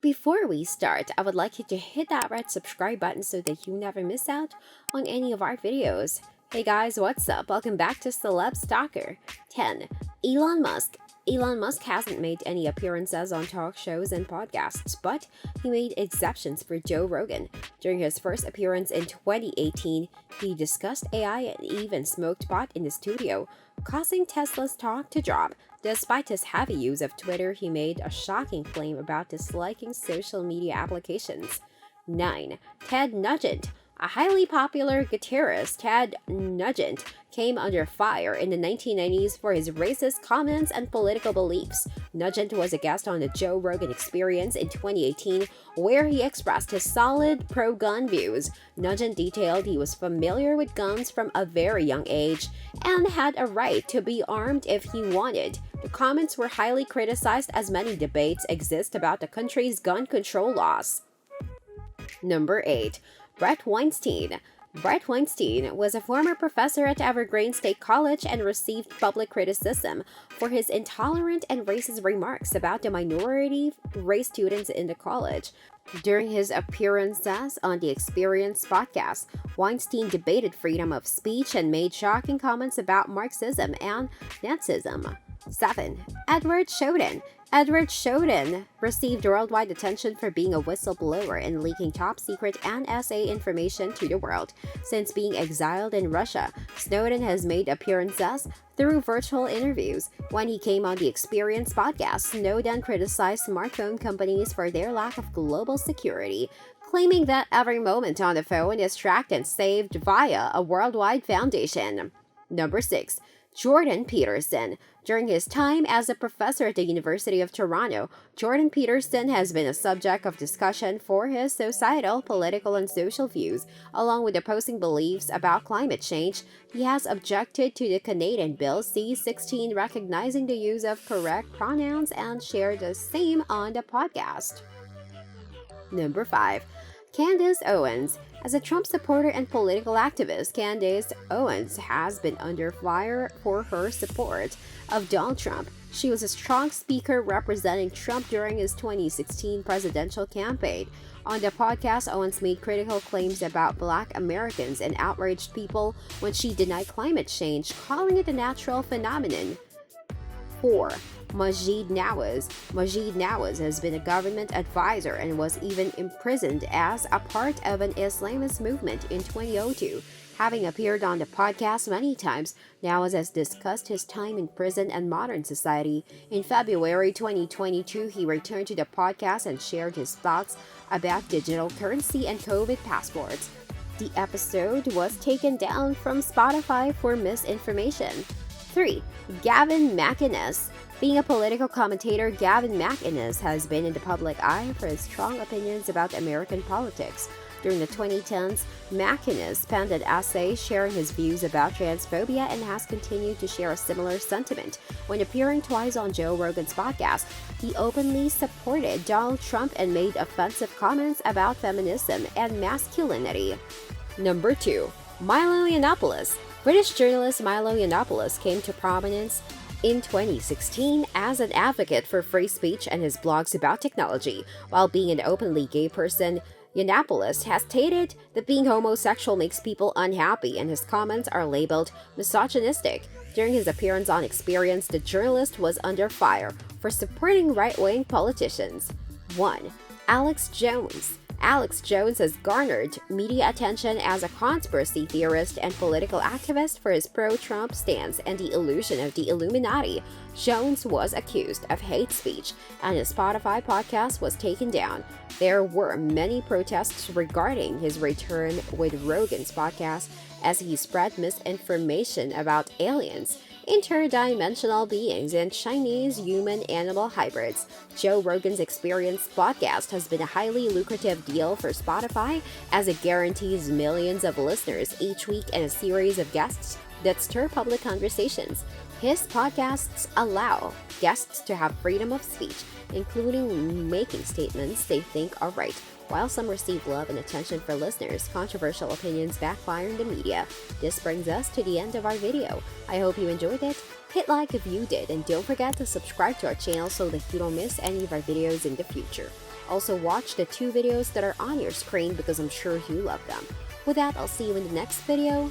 Before we start, I would like you to hit that red subscribe button so that you never miss out on any of our videos. Hey guys, what's up? Welcome back to Celeb Stalker. 10. Elon Musk. Elon Musk hasn't made any appearances on talk shows and podcasts, but he made exceptions for Joe Rogan. During his first appearance in 2018, he discussed AI and even smoked pot in the studio, causing Tesla's stock to drop. Despite his heavy use of Twitter, he made a shocking claim about disliking social media applications. 9. Ted Nugent. A highly popular guitarist, Ted Nugent, came under fire in the 1990s for his racist comments and political beliefs. Nugent was a guest on the Joe Rogan Experience in 2018, where he expressed his solid pro-gun views. Nugent detailed he was familiar with guns from a very young age and had a right to be armed if he wanted. The comments were highly criticized as many debates exist about the country's gun control laws. Number 8. Brett Weinstein. Brett Weinstein was a former professor at Evergreen State College and received public criticism for his intolerant and racist remarks about the minority race students in the college. During his appearances on the Experience podcast, Weinstein debated freedom of speech and made shocking comments about Marxism and Nazism. 7. Edward Snowden. Edward Snowden received worldwide attention for being a whistleblower and leaking top-secret NSA information to the world. Since being exiled in Russia, Snowden has made appearances through virtual interviews. When he came on the Experience podcast, Snowden criticized smartphone companies for their lack of global security, claiming that every moment on the phone is tracked and saved via a worldwide foundation. Number 6. Jordan Peterson. During his time as a professor at the University of Toronto, Jordan Peterson has been a subject of discussion for his societal, political, and social views, along with opposing beliefs about climate change. He has objected to the Canadian Bill C-16 recognizing the use of correct pronouns and shared the same on the podcast. Number 5. Candace Owens. As a Trump supporter and political activist, Candace Owens has been under fire for her support of Donald Trump. She was a strong speaker representing Trump during his 2016 presidential campaign. On the podcast, Owens made critical claims about Black Americans and outraged people when she denied climate change, calling it a natural phenomenon. 4. Maajid Nawaz. Maajid Nawaz has been a government advisor and was even imprisoned as a part of an Islamist movement in 2002. Having appeared on the podcast many times, Nawaz has discussed his time in prison and modern society. In February 2022, he returned to the podcast and shared his thoughts about digital currency and COVID passports. The episode was taken down from Spotify for misinformation. 3. Gavin McInnes. Being a political commentator, Gavin McInnes has been in the public eye for his strong opinions about American politics. During the 2010s, McInnes penned an essay sharing his views about transphobia and has continued to share a similar sentiment. When appearing twice on Joe Rogan's podcast, he openly supported Donald Trump and made offensive comments about feminism and masculinity. Number 2. Milo Yiannopoulos. British journalist Milo Yiannopoulos came to prominence in 2016 as an advocate for free speech and his blogs about technology. While being an openly gay person, Yiannopoulos has stated that being homosexual makes people unhappy and his comments are labeled misogynistic. During his appearance on Experience, the journalist was under fire for supporting right-wing politicians. 1. Alex Jones. Alex Jones has garnered media attention as a conspiracy theorist and political activist for his pro-Trump stance and the illusion of the Illuminati. Jones was accused of hate speech, and his Spotify podcast was taken down. There were many protests regarding his return with Rogan's podcast as he spread misinformation about aliens, interdimensional beings, and Chinese human-animal hybrids. Joe Rogan's Experience podcast has been a highly lucrative deal for Spotify as it guarantees millions of listeners each week and a series of guests that stir public conversations. His podcasts allow guests to have freedom of speech, including making statements they think are right. While some receive love and attention for listeners, controversial opinions backfire in the media. This brings us to the end of our video. I hope you enjoyed it. Hit like if you did, and don't forget to subscribe to our channel so that you don't miss any of our videos in the future. Also watch the 2 videos that are on your screen because I'm sure you love them. With that, I'll see you in the next video.